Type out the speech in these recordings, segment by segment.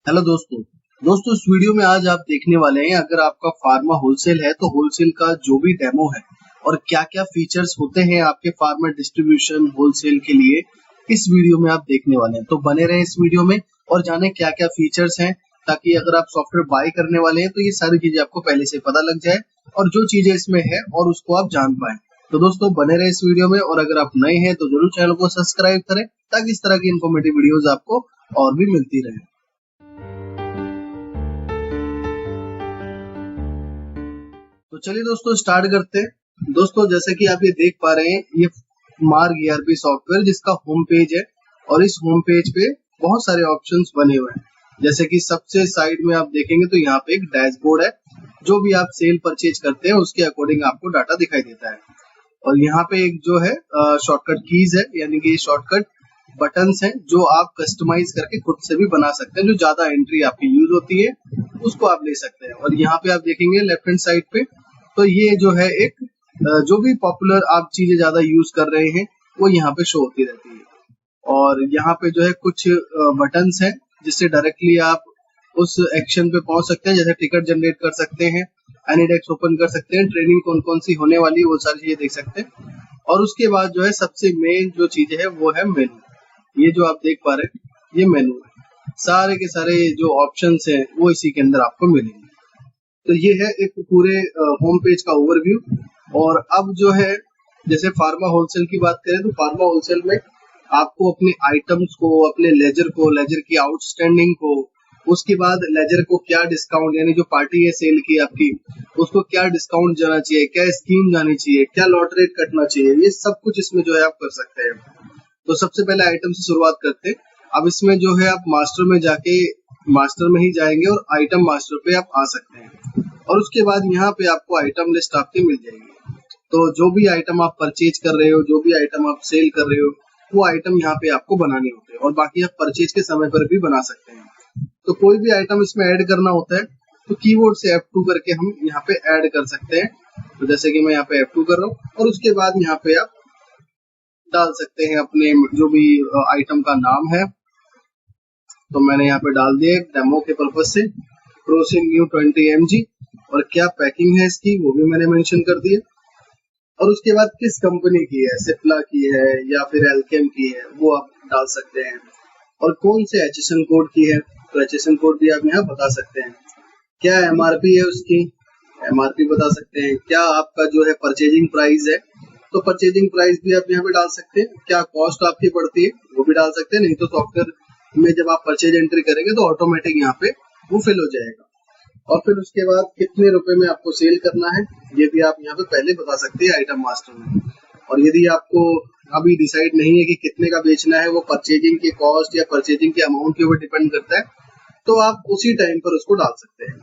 Hello दोस्तों। इस video में आज आप देखने वाले हैं, अगर आपका फार्मा होलसेल है तो होलसेल का जो भी डेमो है और क्या क्या फीचर्स होते हैं आपके फार्मा डिस्ट्रीब्यूशन होलसेल के लिए, इस वीडियो में आप देखने वाले हैं। तो बने रहें इस वीडियो में और जाने क्या क्या फीचर्स हैं, ताकि अगर आप सॉफ्टवेयर बाय करने वाले हैं तो ये सारी चीजें आपको पहले से पता लग जाए और जो चीजें इसमें है और उसको आप जान पाए। तो दोस्तों बने रहे इस वीडियो में, और अगर आप नए हैं तो जरूर चैनल को सब्सक्राइब करें ताकि इस तरह की इन्फॉर्मेटिव वीडियोस आपको और भी मिलती रहे। तो चलिए दोस्तों स्टार्ट करते हैं। दोस्तों जैसे कि आप ये देख पा रहे हैं, ये मार्ग ईआरपी सॉफ्टवेयर जिसका होम पेज है, और इस होम पेज पे बहुत सारे ऑप्शंस बने हुए हैं। जैसे कि सबसे साइड में आप देखेंगे तो यहाँ पे एक डैशबोर्ड है, जो भी आप सेल परचेज करते हैं उसके अकॉर्डिंग आपको डाटा दिखाई देता है। और यहाँ पे एक जो है शॉर्टकट कीज है, यानी कि शॉर्टकट बटन्स हैं जो आप कस्टमाइज करके खुद से भी बना सकते हैं। जो ज्यादा एंट्री आपकी यूज होती है उसको आप ले सकते हैं। और यहाँ पे आप देखेंगे लेफ्ट हैंड साइड पे, तो ये जो है एक जो भी पॉपुलर आप चीजें ज्यादा यूज कर रहे हैं वो यहाँ पे शो होती रहती है। और यहाँ पे जो है कुछ बटन्स हैं जिससे डायरेक्टली आप उस एक्शन पे पहुंच सकते हैं। जैसे टिकट जनरेट कर सकते हैं, एनीडेक्स ओपन कर सकते हैं, ट्रेनिंग कौन कौन सी होने वाली है वो सारी चीजें देख सकते हैं। और उसके बाद जो है सबसे मेन जो चीज है वो है मेनू। ये जो आप देख पा रहे हैं ये मेनू है। सारे के सारे जो ऑप्शंस हैं वो इसी के अंदर आपको मिलेंगे। तो ये है एक पूरे होम पेज का ओवरव्यू। और अब जो है जैसे फार्मा होलसेल की बात करें तो फार्मा होलसेल में आपको अपने आइटम्स को, अपने लेजर को, लेजर की आउटस्टैंडिंग को, उसके बाद लेजर को क्या डिस्काउंट, यानी जो पार्टी है सेल की आपकी, उसको क्या डिस्काउंट जाना चाहिए, क्या स्कीम जानी चाहिए, क्या लॉट रेट कटना चाहिए, ये सब कुछ इसमें जो है आप कर सकते हैं। तो सबसे पहले आइटम से शुरुआत करते हैं। अब इसमें जो है आप मास्टर में जाके मास्टर में ही जाएंगे और आइटम मास्टर पे आप आ सकते हैं। और उसके बाद यहाँ पे आपको आइटम लिस्ट आपकी मिल जाएगी। तो जो भी आइटम आप परचेज कर रहे हो, जो भी आइटम आप सेल कर रहे हो, वो आइटम यहाँ पे आपको बनाने होते हैं। और बाकी आप परचेज के समय पर भी बना सकते हैं। तो कोई भी आइटम इसमें ऐड करना होता है तो कीबोर्ड से F2 करके हम यहाँ पे ऐड कर सकते हैं। तो जैसे कि मैं यहाँ पे F2 कर रहा हूँ, और उसके बाद यहाँ पे आप डाल सकते हैं अपने जो भी आइटम का नाम है। तो मैंने यहाँ पे डाल दिया डेमो के पर्पज से, क्रोसिन न्यू 20 mg, और क्या पैकिंग है इसकी वो भी मैंने मेंशन कर दिया। और उसके बाद किस कंपनी की है, सिप्ला की है या फिर एल्केम की है, वो आप डाल सकते हैं। और कौन से HSN कोड की है, तो HSN कोड भी आप यहाँ बता सकते हैं। क्या MRP है उसकी, MRP बता सकते हैं। क्या आपका जो है परचेजिंग प्राइस है, तो परचेजिंग प्राइस भी आप यहाँ पे डाल सकते हैं। क्या कॉस्ट आपकी पड़ती है वो भी डाल सकते हैं। नहीं तो सॉफ्टवेयर में जब आप परचेज एंट्री करेंगे तो ऑटोमेटिक यहाँ पे वो फिल हो जाएगा। और फिर उसके बाद कितने रुपए में आपको सेल करना है ये भी आप यहाँ पे पहले बता सकते हैं आइटम मास्टर में। और यदि आपको अभी डिसाइड नहीं है कि कितने का बेचना है, वो परचेजिंग की कॉस्ट या परचेजिंग के अमाउंट के ऊपर डिपेंड करता है, तो आप उसी टाइम पर उसको डाल सकते हैं।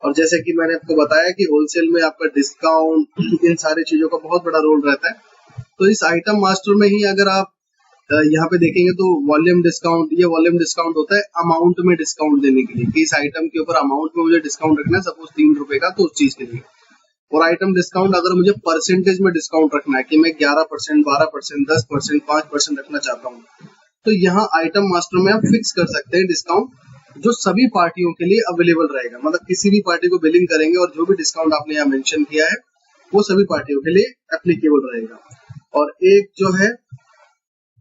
और जैसे कि मैंने आपको बताया कि होलसेल में आपका डिस्काउंट, इन सारी चीजों का बहुत बड़ा रोल रहता है। तो इस आइटम मास्टर में ही अगर आप यहाँ पे देखेंगे तो वॉल्यूम डिस्काउंट, ये वॉल्यूम डिस्काउंट होता है अमाउंट में डिस्काउंट देने के लिए, कि इस आइटम के ऊपर अमाउंट में मुझे डिस्काउंट रखना है, सपोज 3 रुपए का, तो उस चीज के लिए। और आइटम डिस्काउंट अगर मुझे परसेंटेज में डिस्काउंट रखना है कि मैं 11%, 12%, 10%, 5% रखना चाहता हूँ, तो यहाँ आइटम मास्टर में आप फिक्स कर सकते हैं डिस्काउंट जो सभी पार्टियों के लिए अवेलेबल रहेगा। मतलब किसी भी पार्टी को बिलिंग करेंगे और जो भी डिस्काउंट आपने यहाँ मेंशन किया है वो सभी पार्टियों के लिए एप्लीकेबल रहेगा। और एक जो है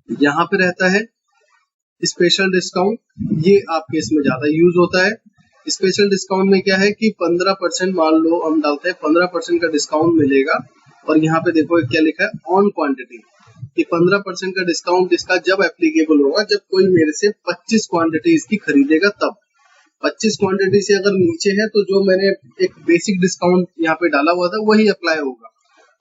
यहाँ पे रहता है स्पेशल डिस्काउंट, ये आपके इसमें ज्यादा यूज होता है। स्पेशल डिस्काउंट में क्या है कि 15%, मान लो हम डालते हैं 15% का डिस्काउंट मिलेगा। और यहाँ पे देखो क्या लिखा है ऑन क्वांटिटी, कि 15% का डिस्काउंट इसका जब एप्लीकेबल होगा जब कोई मेरे से 25 क्वांटिटी इसकी खरीदेगा तब। 25 क्वांटिटी से अगर नीचे है तो जो मैंने एक बेसिक डिस्काउंट यहाँ पे डाला हुआ था वही अप्लाई होगा।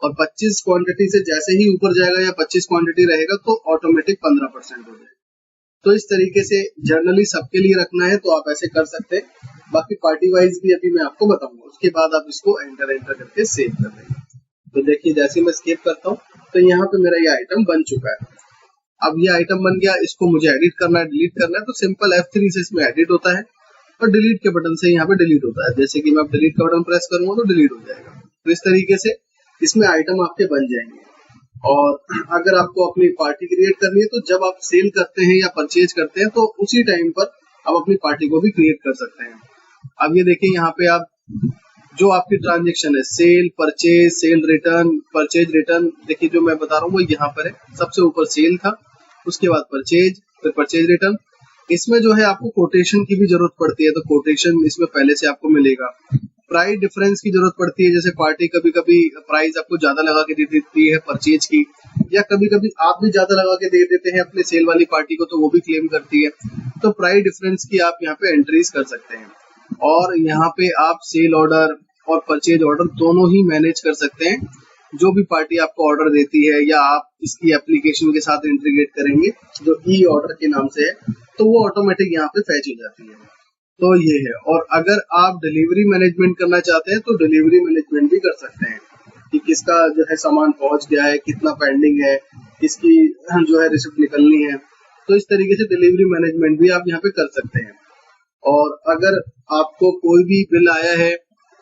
और 25 क्वांटिटी से जैसे ही ऊपर जाएगा या 25 क्वांटिटी रहेगा तो ऑटोमेटिक 15% हो जाएगा। तो इस तरीके से जनरली सबके लिए रखना है तो आप ऐसे कर सकते हैं। बाकी पार्टी वाइज भी अभी मैं आपको बताऊंगा, उसके बाद आप इसको एंटर करके सेव कर देंगे। तो देखिए जैसे मैं स्केप करता हूँ तो यहाँ पे मेरा ये आइटम बन चुका है। अब ये आइटम बन गया, इसको मुझे एडिट करना है, डिलीट करना है, तो सिंपल F3 से इसमें एडिट होता है और डिलीट के बटन से यहाँ पे डिलीट होता है। जैसे कि मैं डिलीट का बटन प्रेस करूंगा तो डिलीट हो जाएगा। तो इस तरीके से इसमें आइटम आपके बन जाएंगे। और अगर आपको अपनी पार्टी क्रिएट करनी है तो जब आप सेल करते हैं या परचेज करते हैं तो उसी टाइम पर आप अपनी पार्टी को भी क्रिएट कर सकते हैं। अब ये देखिए यहाँ पे आप जो आपकी ट्रांजेक्शन है, sale, purchase, sale return, purchase return, देखिए जो मैं बता रहा हूँ वो यहाँ पर है। सबसे ऊपर सेल था, उसके बाद परचेज, फिर परचेज रिटर्न। इसमें जो है आपको कोटेशन की भी जरूरत पड़ती है, तो कोटेशन इसमें पहले से आपको मिलेगा। प्राइस डिफरेंस की जरूरत पड़ती है, जैसे पार्टी कभी कभी प्राइस आपको ज्यादा लगा के दे देती है परचेज की, या कभी कभी आप भी ज्यादा लगा के दे देते हैं अपने सेल वाली पार्टी को, तो वो भी क्लेम करती है। तो प्राइस डिफरेंस की आप यहाँ पे एंट्रीज कर सकते हैं, और यहाँ पे आप सेल ऑर्डर और परचेज ऑर्डर दोनों ही मैनेज कर सकते हैं। जो भी पार्टी आपको ऑर्डर देती है, या आप इसकी एप्लीकेशन के साथ इंटीग्रेट करेंगे जो ई ऑर्डर के नाम से है, तो वो ऑटोमेटिक यहाँ पे फैच हो जाती है। तो ये है। और अगर आप डिलीवरी मैनेजमेंट करना चाहते हैं तो डिलीवरी मैनेजमेंट भी कर सकते हैं कि किसका जो है सामान पहुंच गया है, कितना पेंडिंग है, किसकी जो है रिसिप्ट निकलनी है। तो इस तरीके से डिलीवरी मैनेजमेंट भी आप यहाँ पे कर सकते हैं। और अगर आपको कोई भी बिल आया है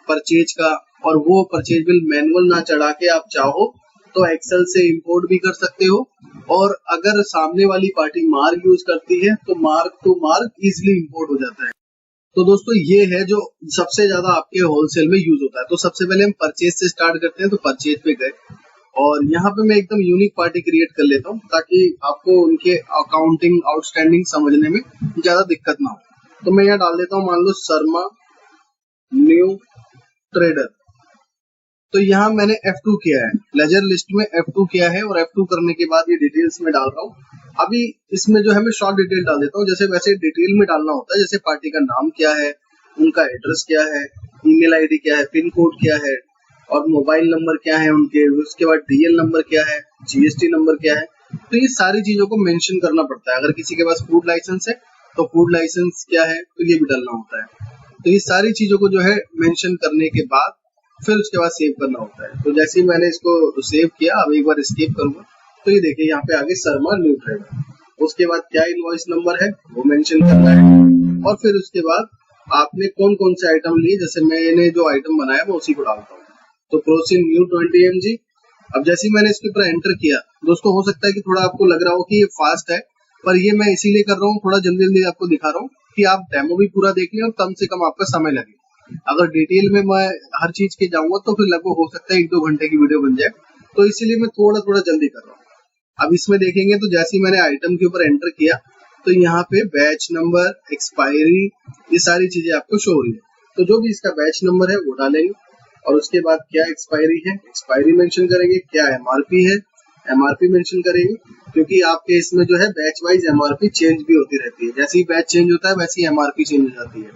परचेज का, और वो परचेज बिल मैनुअल ना चढ़ा के आप चाहो तो एक्सेल से इंपोर्ट भी कर सकते हो। और अगर सामने वाली पार्टी मार्क यूज करती है तो mark to mark easily import हो जाता है। तो दोस्तों ये है जो सबसे ज्यादा आपके होलसेल में यूज होता है। तो सबसे पहले हम परचेज से स्टार्ट करते हैं। तो परचेज पे गए, और यहाँ पे मैं एकदम यूनिक पार्टी क्रिएट कर लेता हूँ ताकि आपको उनके अकाउंटिंग आउटस्टैंडिंग समझने में ज्यादा दिक्कत ना हो। तो मैं यहाँ डाल देता हूँ, मान लो शर्मा न्यू ट्रेडर। तो यहाँ मैंने F2 किया है, लेजर लिस्ट में F2 किया है, और F2 करने के बाद ये डिटेल्स में डाल रहा हूँ। अभी इसमें जो है मैं शॉर्ट डिटेल डाल देता हूँ, जैसे वैसे डिटेल में डालना होता है, जैसे पार्टी का नाम क्या है, उनका एड्रेस क्या है, ईमेल आईडी क्या है, पिन कोड क्या है, और मोबाइल नंबर क्या है उनके, उसके बाद DL नंबर क्या है, GST नंबर क्या है। तो ये सारी चीजों को मेंशन करना पड़ता है। अगर किसी के पास फूड लाइसेंस है तो फूड लाइसेंस क्या है, तो ये भी डालना होता है। तो ये सारी चीजों को जो है मेंशन करने के बाद फिर उसके बाद सेव करना होता है। तो जैसे ही मैंने इसको सेव किया, अब एक बार एस्केप करूंगा, तो ये देखिए यहाँ पे आगे शर्मा न्यू ट्रेडर। उसके बाद क्या इनवॉइस नंबर है वो मेंशन करना है, और फिर उसके बाद आपने कौन कौन से आइटम लिए, जैसे मैंने जो आइटम बनाया मैं उसी को डालता हूँ। तो क्रोसिन न्यू 20 mg। अब जैसे ही मैंने इसके ऊपर एंटर किया, दोस्तों हो सकता है कि थोड़ा आपको लग रहा हो कि ये फास्ट है, पर ये मैं इसीलिए कर रहा हूँ, थोड़ा जल्दी जल्दी आपको दिखा रहा हूँ कि आप डेमो भी पूरा देख लें और कम से कम आपका समय लगे। अगर डिटेल में मैं हर चीज के जाऊंगा तो फिर लगभग हो सकता है 1-2 घंटे की वीडियो बन जाए, तो इसीलिए मैं थोड़ा थोड़ा जल्दी कर रहा हूँ। अब इसमें देखेंगे तो जैसे ही मैंने आइटम के ऊपर एंटर किया, तो यहाँ पे बैच नंबर, एक्सपायरी, ये सारी चीजें आपको शो हो रही है। तो जो भी इसका बैच नंबर है वो डालेंगे, और उसके बाद क्या एक्सपायरी है, एक्सपायरी मेंशन करेंगे, क्या MRP है, MRP मेंशन करेंगे, क्योंकि आपके इसमें जो है बैच वाइज MRP चेंज भी होती रहती है। जैसे ही बैच चेंज होता है वैसे ही MRP चेंज हो जाती है,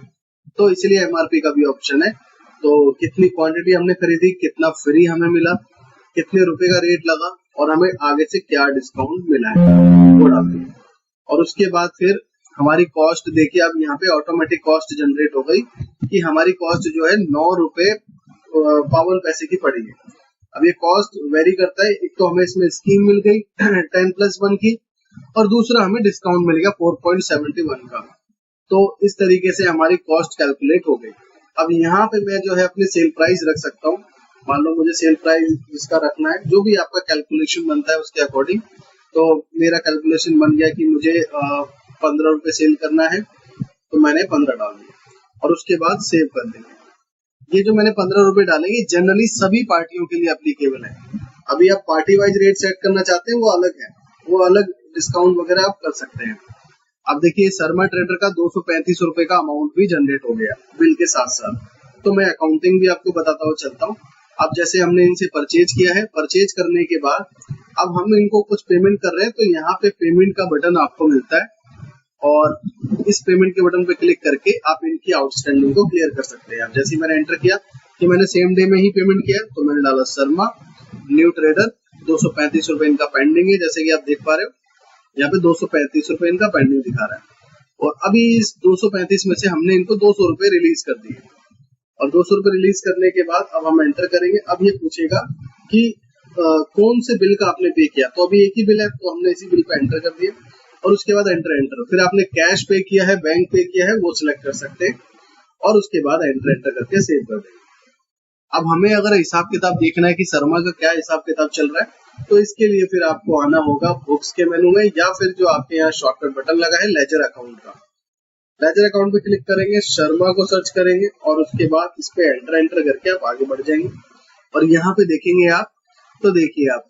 तो इसलिए MRP का भी ऑप्शन है। तो कितनी क्वांटिटी हमने खरीदी, कितना फ्री हमें मिला, कितने रुपए का रेट लगा, और हमें आगे से क्या डिस्काउंट मिला है, वो डालते हैं। और उसके बाद फिर हमारी कॉस्ट देखिए, अब यहाँ पे ऑटोमेटिक कॉस्ट जनरेट हो गई कि हमारी कॉस्ट जो है 9 रुपए 52 पैसे की पड़ी है। अब ये कॉस्ट वेरी करता है, एक तो हमें इसमें स्कीम मिल गई 10+1 की, और दूसरा हमें डिस्काउंट मिल गया 4.71 का। तो इस तरीके से हमारी कॉस्ट कैलकुलेट हो गई। अब यहाँ पे मैं जो है अपने सेल प्राइस रख सकता हूँ। मान लो मुझे सेल प्राइस इसका रखना है, जो भी आपका कैलकुलेशन बनता है उसके अकॉर्डिंग। तो मेरा कैलकुलेशन बन गया कि मुझे 15 रुपए सेल करना है, तो मैंने 15 डाल दिया, और उसके बाद सेव कर देंगे। ये जो मैंने 15 रुपए डाले, ये जनरली सभी पार्टियों के लिए अप्लीकेबल है। अभी आप पार्टी वाइज रेट सेट करना चाहते हैं वो अलग है, वो अलग डिस्काउंट वगैरह आप कर सकते हैं। अब देखिए शर्मा ट्रेडर का 235 रुपए का अमाउंट भी जनरेट हो गया बिल के साथ साथ। तो मैं अकाउंटिंग भी आपको बताता हुआ चलता हूँ। अब जैसे हमने इनसे परचेज किया है, परचेज करने के बाद अब हम इनको कुछ पेमेंट कर रहे हैं, तो यहाँ पे पेमेंट का बटन आपको मिलता है, और इस पेमेंट के बटन पे क्लिक करके आप इनकी आउटस्टैंडिंग को क्लियर कर सकते हैं। अब जैसे मैंने एंटर किया कि मैंने सेम डे में ही पेमेंट किया, तो मैंने डाला शर्मा न्यू ट्रेडर 235 रुपए इनका पेंडिंग है, जैसे कि आप देख पा रहे हो यहाँ पे 235 रुपए इनका पेंडिंग दिखा रहा है। और अभी इस 235 में से हमने इनको 200 रुपए रिलीज कर दिए, और 200 रुपए रिलीज करने के बाद अब हम एंटर करेंगे। अब ये पूछेगा कि कौन से बिल का आपने पे किया, तो अभी एक ही बिल है, तो हमने इसी बिल पे एंटर कर दिया, और उसके बाद एंटर। फिर आपने कैश पे किया है, बैंक पे किया है, वो सिलेक्ट कर सकते हैं, और उसके बाद एंटर करके सेव कर देंगे। अब हमें अगर हिसाब किताब देखना है कि शर्मा का क्या हिसाब किताब चल रहा है, तो इसके लिए फिर आपको आना होगा बुक्स के मेनू में, या फिर जो आपके यहाँ शॉर्टकट बटन लगा है लेजर अकाउंट का, लेजर अकाउंट पे क्लिक करेंगे, शर्मा को सर्च करेंगे और उसके बाद इस पे एंटर करके आप आगे बढ़ जाएंगे। और यहाँ पे देखेंगे आप, तो देखिए आप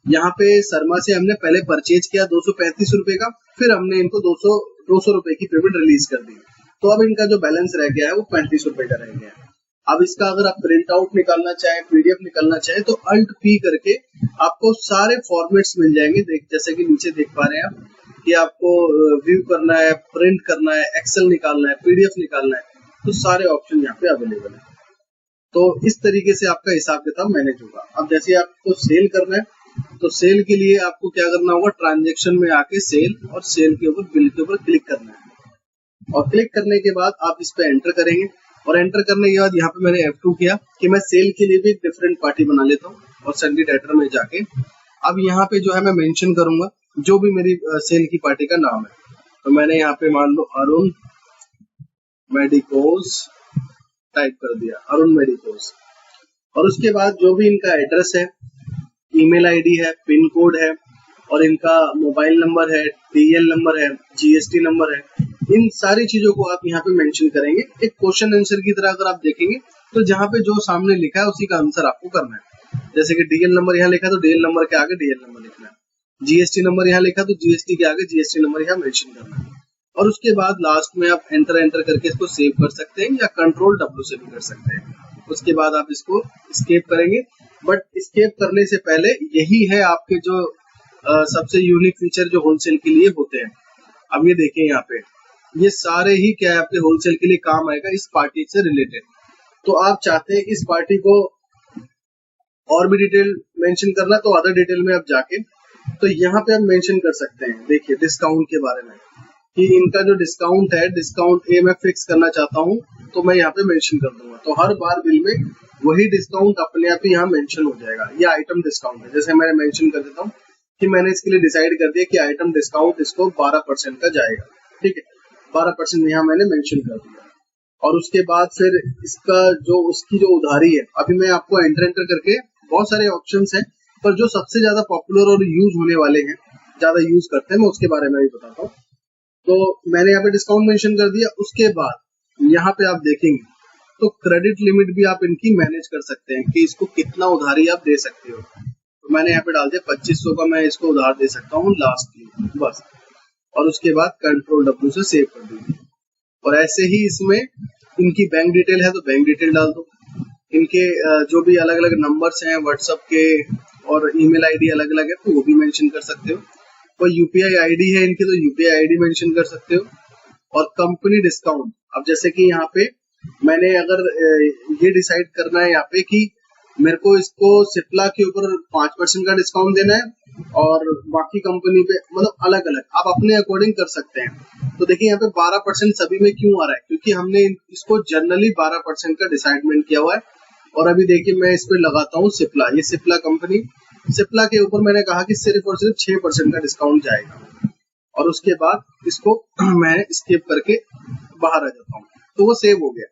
यहाँ पे शर्मा से हमने पहले परचेज किया 235 रुपए का, फिर हमने इनको 200 रुपए की पेमेंट रिलीज कर दी। तो अब इनका जो बैलेंस रह गया है वो 35 रुपए का रह गया है। अब इसका अगर आप प्रिंट आउट निकालना चाहें, पीडीएफ निकालना चाहें, तो अल्ट पी करके आपको सारे फॉर्मेट्स मिल जाएंगे। जैसे कि नीचे देख पा रहे हैं आप कि आपको व्यू करना है, प्रिंट करना है, एक्सेल निकालना है, पीडीएफ निकालना है, तो सारे ऑप्शन यहाँ पे अवेलेबल है। तो इस तरीके से आपका हिसाब किताब मैनेज होगा। अब जैसे आपको सेल करना है, तो सेल के लिए आपको क्या करना होगा, ट्रांजैक्शन में आके सेल और सेल के ऊपर बिल के ऊपर क्लिक करना है। और क्लिक करने के बाद आप इस पे एंटर करेंगे और एंटर करने के बाद यहाँ पे मैंने F2 किया कि मैं सेल के लिए भी एक डिफरेंट पार्टी बना लेता हूँ और सेंडी डाटा में जाके अब यहाँ पे जो है मैं मेंशन करूंगा जो भी मेरी सेल की पार्टी का नाम है। तो मैंने यहाँ पे मान लो अरुण मेडिकोज टाइप कर दिया, अरुण मेडिकोज। और उसके बाद जो भी इनका एड्रेस है, ईमेल आईडी है, पिन कोड है और इनका मोबाइल नंबर है, डीएल नंबर है, जीएसटी नंबर है, इन सारी चीजों को आप यहाँ पे मेंशन करेंगे। एक क्वेश्चन आंसर की तरह अगर आप देखेंगे तो जहाँ पे जो सामने लिखा है उसी का आंसर आपको करना है। जैसे कि डीएल नंबर यहाँ लिखा है तो डीएल नंबर के आगे डीएल नंबर लिखना है, जीएसटी नंबर यहाँ लिखा तो जीएसटी के आगे जीएसटी नंबर यहाँ मेंशन करना है। और उसके बाद लास्ट में आप एंटर करके इसको सेव कर सकते हैं या कंट्रोल W से भी कर सकते हैं। उसके बाद आप इसको स्केप करेंगे, बट स्केप करने से पहले यही है आपके जो सबसे यूनिक फीचर जो होलसेल के लिए होते हैं। अब ये देखें यहाँ पे ये सारे ही क्या है आपके होलसेल के लिए काम आएगा इस पार्टी से रिलेटेड। तो आप चाहते हैं इस पार्टी को और भी डिटेल मेंशन करना, तो अदर डिटेल में आप जाके तो यहाँ पे आप मेंशन कर सकते हैं। देखिए डिस्काउंट के बारे में कि इनका जो डिस्काउंट है, डिस्काउंट ए मैं फिक्स करना चाहता हूँ, तो मैं यहाँ पे मेंशन कर दूंगा। तो हर बार बिल में वही डिस्काउंट अपने आप ही यहाँ मेंशन हो जाएगा। ये आइटम डिस्काउंट है, जैसे मैंने मेंशन कर देता हूँ कि मैंने इसके लिए डिसाइड कर दिया कि आइटम डिस्काउंट इसको 12% का जाएगा। ठीक है, 12% यहाँ मैंने मेंशन कर दिया। और उसके बाद फिर इसका जो उसकी जो उधारी है, अभी मैं आपको एंटर करके बहुत सारे ऑप्शंस हैं, पर जो सबसे ज्यादा पॉपुलर और यूज होने वाले हैं, ज्यादा यूज करते हैं, मैं उसके बारे में भी बताता हूँ। तो मैंने यहाँ पे डिस्काउंट मेंशन कर दिया। उसके बाद यहाँ पे आप देखेंगे तो क्रेडिट लिमिट भी आप इनकी मैनेज कर सकते हैं कि इसको कितना उधारी आप दे सकते हो। तो मैंने यहाँ पे डाल दिया 2500 का मैं इसको उधार दे सकता हूँ लास्ट बस। और उसके बाद कंट्रोल W से सेव कर दीजिए। और ऐसे ही इसमें इनकी बैंक डिटेल है तो बैंक डिटेल डाल दो, इनके जो भी अलग अलग नंबर्स हैं व्हाट्सएप के और ईमेल आईडी अलग अलग है तो वो भी मेंशन कर सकते हो। कोई यूपीआई आईडी है इनकी तो यूपीआई आईडी मेंशन कर सकते हो। और कंपनी डिस्काउंट, अब जैसे कि यहाँ पे मैंने अगर ये डिसाइड करना है यहाँ पे कि मेरे को इसको सिप्ला के ऊपर 5% का डिस्काउंट देना है और बाकी कंपनी पे मतलब अलग अलग आप अपने अकॉर्डिंग कर सकते हैं। तो देखिए यहाँ पे 12% सभी में क्यों आ रहा है, क्योंकि हमने इसको जनरली 12% का डिसाइडमेंट किया हुआ है। और अभी देखिए मैं इस पे लगाता हूँ सिप्ला, ये सिप्ला कंपनी, सिप्ला के ऊपर मैंने कहा कि सिर्फ और सिर्फ 6% का डिस्काउंट जाएगा। और उसके बाद इसको मैं स्किप करके बाहर आ जाता हूँ तो वो सेव हो गया।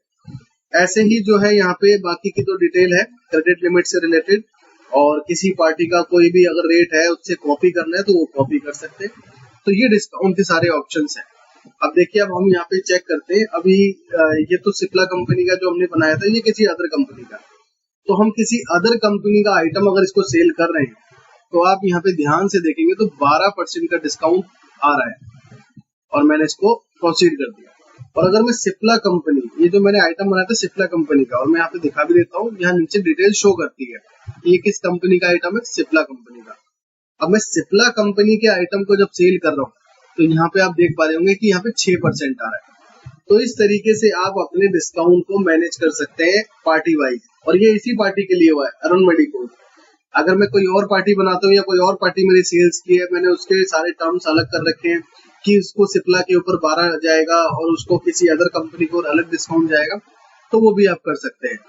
ऐसे ही जो है यहाँ पे बाकी की तो डिटेल है क्रेडिट लिमिट से रिलेटेड, और किसी पार्टी का कोई भी अगर रेट है उससे कॉपी करना है तो वो कॉपी कर सकते हैं। तो ये डिस्काउंट के सारे ऑप्शंस हैं। अब देखिए अब हम यहाँ पे चेक करते हैं। अभी ये तो सिप्ला कंपनी का जो हमने बनाया था, ये किसी अदर कंपनी का। तो हम किसी अदर कंपनी का आइटम अगर इसको सेल कर रहे हैं तो आप यहाँ पे ध्यान से देखेंगे तो 12% का डिस्काउंट आ रहा है और मैंने इसको प्रोसीड कर दिया। और अगर मैं सिप्ला कंपनी, ये जो मैंने आइटम बनाया था सिप्ला कंपनी का, और मैं यहाँ पे दिखा भी देता हूँ, यहाँ नीचे डिटेल शो करती है ये किस कंपनी का आइटम है, सिप्ला कंपनी का। अब मैं सिप्ला कंपनी के आइटम को जब सेल कर रहा हूँ तो यहाँ पे आप देख पा रहे होंगे कि यहाँ पे 6% आ रहा है। तो इस तरीके से आप अपने डिस्काउंट को मैनेज कर सकते हैं पार्टी वाइज, और ये इसी पार्टी के लिए हुआ है अरुण मेडिकोज। अगर मैं कोई और पार्टी बनाता हूँ या कोई और पार्टी मेरी सेल्स की है, मैंने उसके सारे टर्म्स अलग कर रखे हैं कि उसको सिप्ला के ऊपर 12 जाएगा और उसको किसी अदर कंपनी को अलग डिस्काउंट जाएगा, तो वो भी आप कर सकते हैं।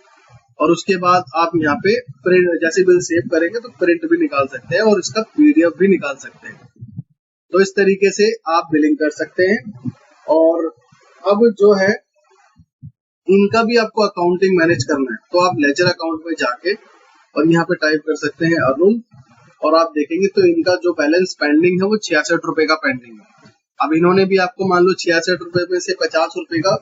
और उसके बाद आप यहाँ पे प्रिंट, जैसे बिल सेव करेंगे तो प्रिंट भी निकाल सकते हैं और इसका पीडीएफ भी निकाल सकते हैं। तो इस तरीके से आप बिलिंग कर सकते हैं। और अब जो है इनका भी आपको अकाउंटिंग मैनेज करना है तो आप लेजर अकाउंट में जाके और यहाँ पे टाइप कर सकते हैं अरुण, और आप देखेंगे तो इनका जो बैलेंस पेंडिंग है वो 66 रुपए का पेंडिंग है। अब इन्होंने भी आपको मान लो 66 रुपए में से 50 रुपए का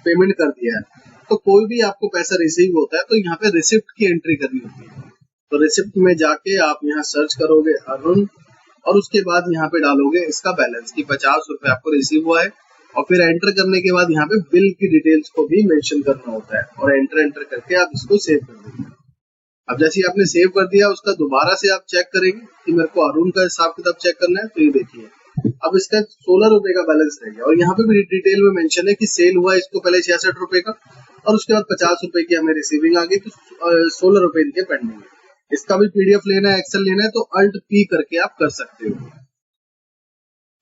पेमेंट कर दिया है, तो कोई भी आपको पैसा रिसीव होता है तो यहाँ पे रिसिप्ट की एंट्री करनी होती है। तो रिसिप्ट में जाके आप यहाँ सर्च करोगे अरुण, और उसके बाद यहाँ पे डालोगे इसका बैलेंस कि 50 रुपए आपको रिसीव हुआ है, और फिर एंटर करने के बाद यहाँ पे बिल की डिटेल्स को भी मेंशन करना होता है, और एंटर करके आप इसको सेव कर देंगे। अब जैसे ही आपने सेव कर दिया, उसका दोबारा से आप चेक करेंगे कि मेरे को अरुण का हिसाब किताब चेक करना है, तो ये देखिए अब इसका 16 रुपए का बैलेंस रह गया, और यहाँ पे भी डिटेल में मेंशन है कि सेल हुआ इसको पहले 66 रुपए का, और उसके बाद 50 रुपए की हमें रिसीविंग आ गई, तो 16 रुपए इनके पेंडिंग है। इसका भी पीडीएफ लेना है, एक्सेल लेना है, तो अल्ट पी करके आप कर सकते हो।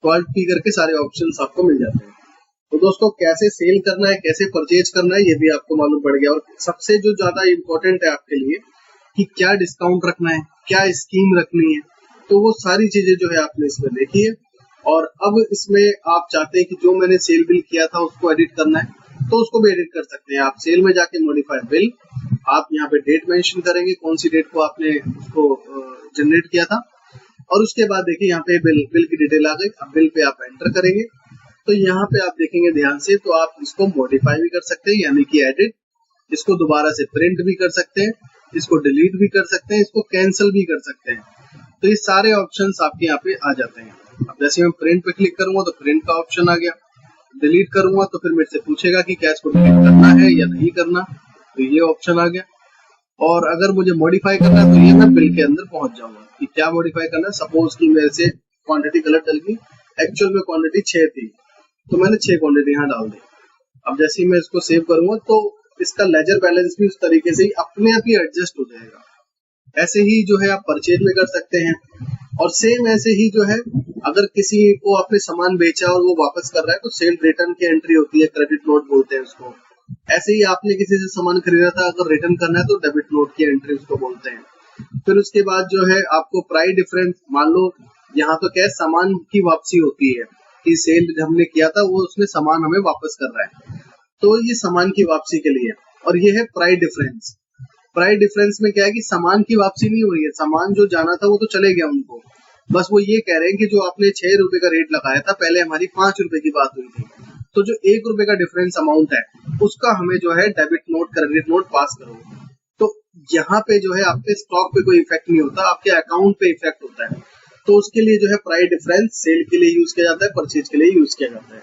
तो अल्ट पी करके सारे ऑप्शंस आपको मिल जाते हैं। तो दोस्तों कैसे सेल करना है, कैसे परचेज करना है, ये भी आपको मालूम पड़ गया। और सबसे जो ज्यादा इम्पोर्टेंट है आपके लिए कि क्या डिस्काउंट रखना है, क्या स्कीम रखनी है, तो वो सारी चीजें जो है आपने इसमें देखी है। और अब इसमें आप चाहते हैं कि जो मैंने सेल बिल किया था उसको एडिट करना है, तो उसको भी एडिट कर सकते हैं। आप सेल में जाके मॉडिफाई बिल, आप यहाँ पे डेट मेंशन करेंगे, कौन सी डेट को आपने उसको जनरेट किया था, और उसके बाद देखिए यहाँ पे बिल की डिटेल आ गई। अब बिल पे आप एंटर करेंगे, तो यहाँ पे आप देखेंगे ध्यान से, तो आप इसको मॉडिफाई भी कर सकते हैं, यानी कि एडिट, इसको दोबारा से प्रिंट भी कर सकते हैं, इसको डिलीट भी कर सकते हैं, इसको कैंसिल भी कर सकते हैं। तो ये सारे ऑप्शंस आपके यहाँ पे आ जाते हैं। अब जैसे मैं प्रिंट पे क्लिक करूंगा तो प्रिंट का ऑप्शन आ गया, डिलीट करूंगा तो फिर मेरे से पूछेगा कि क्या इसको डिलीट करना है या नहीं करना, तो ये ऑप्शन आ गया। और अगर मुझे मॉडिफाई करना है तो ये मैं बिल के अंदर पहुंच जाऊंगा कि क्या मॉडिफाई करना है। सपोज कि मेरे से क्वांटिटी गलत डल गई, एक्चुअल में क्वांटिटी 6 थी, तो मैंने 6 क्वांटिटी यहाँ डाल दी। अब जैसे ही मैं इसको सेव करूंगा तो इसका लेजर बैलेंस भी उस तरीके से ही अपने आप ही एडजस्ट हो जाएगा। ऐसे ही जो है आप परचेज में कर सकते हैं। और सेम ऐसे ही जो है, अगर किसी को आपने सामान बेचा और वो वापस कर रहा है तो सेल रिटर्न की एंट्री होती है, क्रेडिट नोट बोलते हैं उसको। ऐसे ही आपने किसी से सामान खरीदा था, अगर रिटर्न करना है तो डेबिट नोट की एंट्री उसको बोलते हैं। फिर उसके बाद जो है आपको प्राइस डिफरेंस, मान लो यहाँ तो क्या है, सामान की वापसी होती है कि सेल हमने किया था वो उसने सामान हमें वापस कर रहा है, तो ये सामान की वापसी के लिए। और ये है प्राइस डिफरेंस। प्राइस डिफरेंस में क्या है कि सामान की वापसी नहीं हो रही है, सामान जो जाना था वो तो चले गया उनको, बस वो ये कह रहे हैं कि जो आपने 6 रुपए का रेट लगाया था, पहले हमारी 5 रुपए की बात हुई थी, तो जो 1 रुपए का डिफरेंस अमाउंट है उसका हमें जो है डेबिट नोट, क्रेडिट नोट पास करो। तो यहाँ पे जो है आपके स्टॉक पे कोई इफेक्ट नहीं होता, आपके अकाउंट पे इफेक्ट होता है। तो उसके लिए जो है प्राइस डिफरेंस सेल के लिए यूज किया जाता है, परचेज के लिए यूज किया जाता है।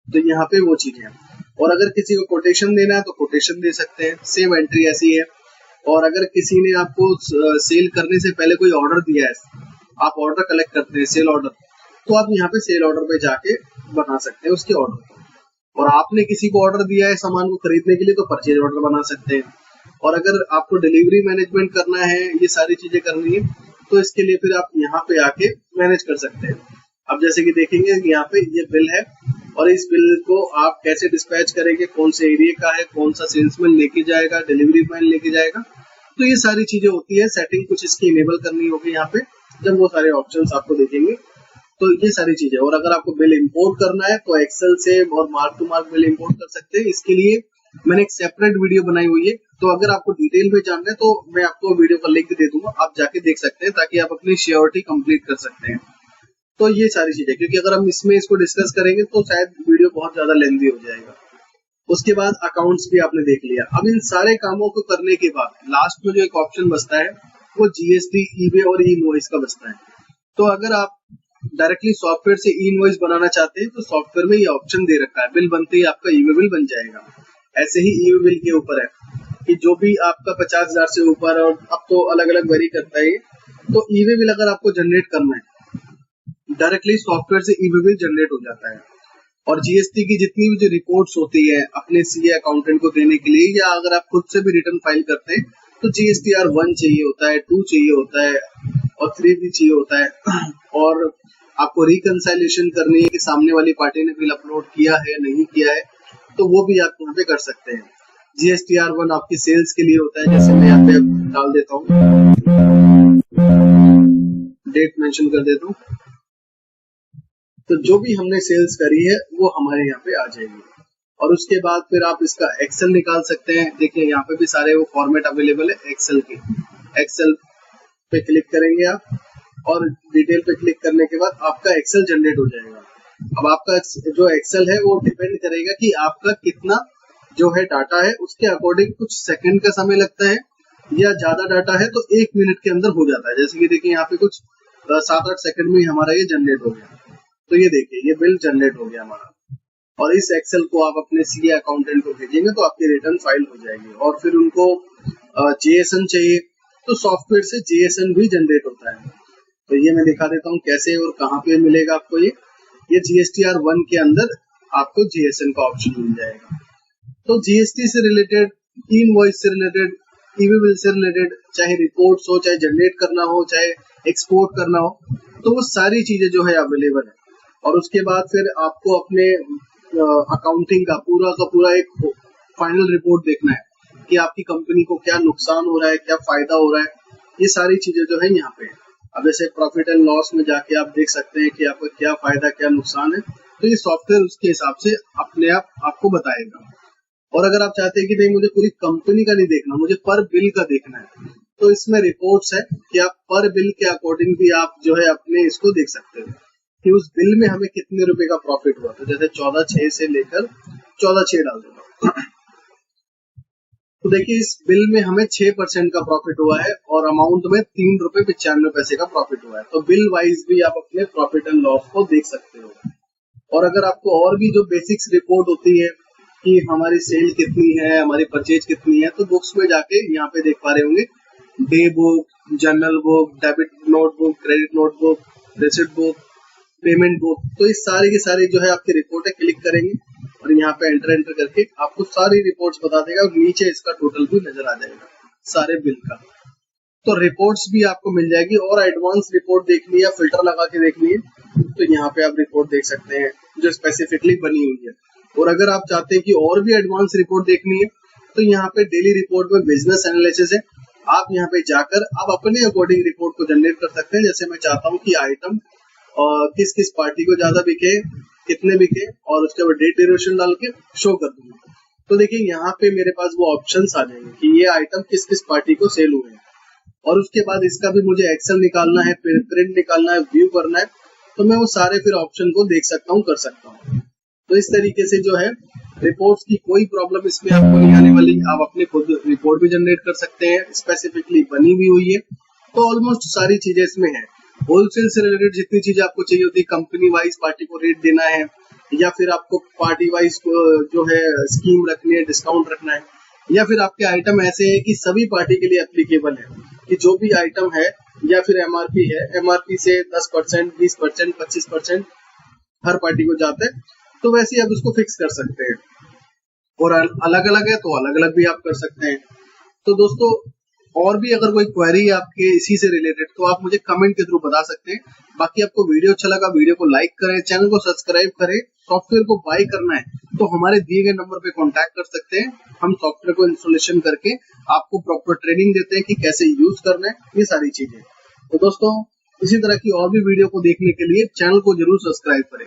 तो यहाँ पे वो चीज है। और अगर किसी को कोटेशन देना है तो कोटेशन दे सकते हैं, सेम एंट्री ऐसी है। और अगर किसी ने आपको सेल करने से पहले कोई ऑर्डर दिया है, आप ऑर्डर कलेक्ट करते हैं सेल ऑर्डर, तो आप यहाँ पे सेल ऑर्डर पे जाके बना सकते हैं उसके ऑर्डर को। और आपने किसी को ऑर्डर दिया है सामान को खरीदने के लिए तो परचेज ऑर्डर बना सकते हैं। और अगर आपको डिलीवरी मैनेजमेंट करना है, ये सारी चीजें करनी है, तो इसके लिए फिर आप यहाँ पे आके मैनेज कर सकते हैं। अब जैसे कि देखेंगे यहाँ पे ये बिल है, और इस बिल को आप कैसे डिस्पैच करेंगे, कौन से एरिया का है, कौन सा सेल्समैन लेके जाएगा, डिलीवरी मैन लेके जाएगा, तो ये सारी चीजें होती है। सेटिंग कुछ इसकी इनेबल करनी होगी यहाँ पे, जब वो सारे ऑप्शंस आपको देखेंगे तो ये सारी चीजें। और अगर आपको बिल इंपोर्ट करना है तो एक्सेल से और mark to mark bill import कर सकते हैं। इसके लिए मैंने एक सेपरेट वीडियो बनाई हुई है, तो अगर आपको डिटेल में जानना है तो मैं आपको वीडियो का लिंक दे दूंगा, आप जाके देख सकते हैं, ताकि आप अपनी श्योरिटी कंप्लीट कर सकते हैं। तो ये सारी चीजें, क्योंकि अगर हम इसमें इसको डिस्कस करेंगे तो शायद वीडियो बहुत ज्यादा लेंथी हो जाएगा। उसके बाद अकाउंट्स भी आपने देख लिया। अब इन सारे कामों को करने के बाद लास्ट में जो एक ऑप्शन बचता है वो जीएसटी, ईबे और ई इनवॉइस का बचता है। तो अगर आप डायरेक्टली सॉफ्टवेयर से ई इनवॉइस बनाना चाहते हैं तो सॉफ्टवेयर में ये ऑप्शन दे रखा है, बिल बनते ही आपका ईबे बिल बन जाएगा। ऐसे ही ईबे बिल के ऊपर है कि जो भी आपका 50,000 से ऊपर, और अब तो अलग अलग वेरी करता है, तो ईबे बिल अगर आपको जनरेट करना है डायरेक्टली सॉफ्टवेयर से ईबे बिल जनरेट हो जाता है। और जीएसटी की जितनी भी जो रिपोर्ट्स होती है अपने सीए अकाउंटेंट को देने के लिए, या अगर आप खुद से भी रिटर्न फाइल करते हैं, तो जीएसटीआर 1 चाहिए होता है, 2 चाहिए होता है, और 3 भी चाहिए होता है। और आपको रिकंसाइलेशन करनी है कि सामने वाली पार्टी ने बिल अपलोड किया है नहीं किया है, तो वो भी आप यहाँ पे कर सकते हैं। जीएसटीआर 1 आपकी सेल्स के लिए होता है, जैसे मैं यहाँ पे डाल देता हूँ, डेट मेंशन कर देता हूँ, तो जो भी हमने सेल्स करी है वो हमारे यहाँ पे आ जाएगी। और उसके बाद फिर आप इसका एक्सेल निकाल सकते हैं। देखिए यहाँ पे भी सारे वो फॉर्मेट अवेलेबल है एक्सेल के। एक्सेल पे क्लिक करेंगे आप, और डिटेल पे क्लिक करने के बाद आपका एक्सेल जनरेट हो जाएगा। अब आपका जो एक्सेल है वो डिपेंड करेगा कि आपका कितना जो है डाटा है, उसके अकॉर्डिंग कुछ सेकंड का समय लगता है, या ज्यादा डाटा है तो 1 मिनट के अंदर हो जाता है। जैसे कि देखिए यहाँ पे कुछ 7-8 सेकंड में हमारा ये जनरेट हो गया। तो ये देखिए ये बिल जनरेट हो गया हमारा, और इस एक्सेल को आप अपने सीए अकाउंटेंट को भेजेंगे तो आपकी रिटर्न फाइल हो जाएगी। और फिर उनको जेएसएन चाहिए तो सॉफ्टवेयर से जेएसएन भी जनरेट होता है। तो ये मैं दिखा देता हूँ कैसे और कहाँ पे मिलेगा आपको। ये जीएसटीआर 1 के अंदर आपको जेएसएन का ऑप्शन मिल जाएगा। तो जीएसटी से रिलेटेड, इनवॉइस से रिलेटेड, ईवी बिल से रिलेटेड, चाहे रिपोर्ट्स हो, चाहे जनरेट करना हो, चाहे एक्सपोर्ट करना हो, तो वो सारी चीजें जो है अवेलेबल है। और उसके बाद फिर आपको अपने अकाउंटिंग का पूरा एक फाइनल रिपोर्ट देखना है कि आपकी कंपनी को क्या नुकसान हो रहा है, क्या फायदा हो रहा है, ये सारी चीजें जो है यहाँ पे। अब जैसे प्रॉफिट एंड लॉस में जाके आप देख सकते हैं कि आपका क्या फायदा क्या नुकसान है, तो ये सॉफ्टवेयर उसके हिसाब से अपने आप आपको बताएगा। और अगर आप चाहते हैं कि नहीं मुझे पूरी कंपनी का नहीं देखना, मुझे पर बिल का देखना है, तो इसमें रिपोर्ट्स है कि आप पर बिल के अकॉर्डिंग भी आप जो है अपने इसको देख सकते हो कि उस बिल में हमें कितने रुपए का प्रॉफिट हुआ। तो जैसे 14/6 से लेकर 14/6 डाल देता हूँ। तो देखिए इस बिल में हमें 6% का प्रॉफिट हुआ है और अमाउंट में 3 रुपए 95 पैसे का प्रॉफिट हुआ है। तो बिल वाइज भी आप अपने प्रॉफिट एंड लॉस को देख सकते हो। और अगर आपको और भी जो बेसिक्स रिपोर्ट होती है कि हमारी सेल कितनी है, हमारी परचेज कितनी है, तो बुक्स में जाके यहाँ पे देख पा रहे होंगे day book, journal book, debit notebook, credit notebook, receipt book, payment book, तो इस सारी की सारी जो है आपकी रिपोर्ट है। क्लिक करेंगे और यहाँ पे एंटर करके आपको सारी रिपोर्ट्स बता देगा और नीचे इसका टोटल भी नजर आ जाएगा सारे बिल का। तो रिपोर्ट्स भी आपको मिल जाएगी। और एडवांस रिपोर्ट देखनी है, फिल्टर लगा के देखनी है, तो यहाँ पे आप रिपोर्ट देख सकते हैं जो स्पेसिफिकली बनी हुई है। और अगर आप चाहते हैं कि और भी एडवांस रिपोर्ट देखनी है, तो यहाँ पे डेली रिपोर्ट में बिजनेस एनालिसिस है। आप यहाँ पे जाकर आप अपने अकॉर्डिंग रिपोर्ट को जनरेट कर सकते हैं। जैसे मैं चाहता हूँ कि आइटम किस किस पार्टी को ज्यादा बिके, कितने बिके, और उसके बाद डेट ड्यूरेशन डाल के शो कर दूंगा। तो देखिए यहाँ पे मेरे पास वो ऑप्शंस आ जाएंगे कि ये आइटम किस किस पार्टी को सेल हुए हैं। और उसके बाद इसका भी मुझे एक्सेल निकालना है, प्रिंट निकालना है, व्यू करना है, तो मैं वो सारे फिर ऑप्शन को देख सकता हूँ, कर सकता हूँ। तो इस तरीके से जो है रिपोर्ट्स की कोई प्रॉब्लम इसमें आपको नहीं आने वाली। आप अपने खुद रिपोर्ट भी जनरेट कर सकते हैं, स्पेसिफिकली बनी हुई हुई है। तो ऑलमोस्ट सारी चीजें इसमें है। होलसेल से रिलेटेड जितनी चीजें आपको चाहिए होती है, कंपनी वाइज पार्टी को रेट देना है, या फिर आपको पार्टी वाइज जो है स्कीम रखनी है, डिस्काउंट रखना है, या फिर आपके आइटम ऐसे हैं कि सभी पार्टी के लिए एप्लीकेबल है कि जो भी आइटम है, या फिर एमआरपी है, एमआरपी से 10%, 20%, 25% हर पार्टी को जाता है, तो वैसे आप उसको फिक्स कर सकते हैं। और अलग अलग है तो अलग अलग भी आप कर सकते हैं। तो दोस्तों और भी अगर कोई क्वेरी है आपके इसी से रिलेटेड, तो आप मुझे कमेंट के थ्रू बता सकते हैं। बाकी आपको वीडियो अच्छा लगा, वीडियो को लाइक करें, चैनल को सब्सक्राइब करें। सॉफ्टवेयर को बाय करना है तो हमारे दिए गए नंबर पे कांटेक्ट कर सकते हैं। हम सॉफ्टवेयर को इंस्टॉलेशन करके आपको प्रॉपर ट्रेनिंग देते हैं कि कैसे यूज करना है, ये सारी चीजें। तो दोस्तों इसी तरह की और भी वीडियो को देखने के लिए चैनल को जरूर सब्सक्राइब करें।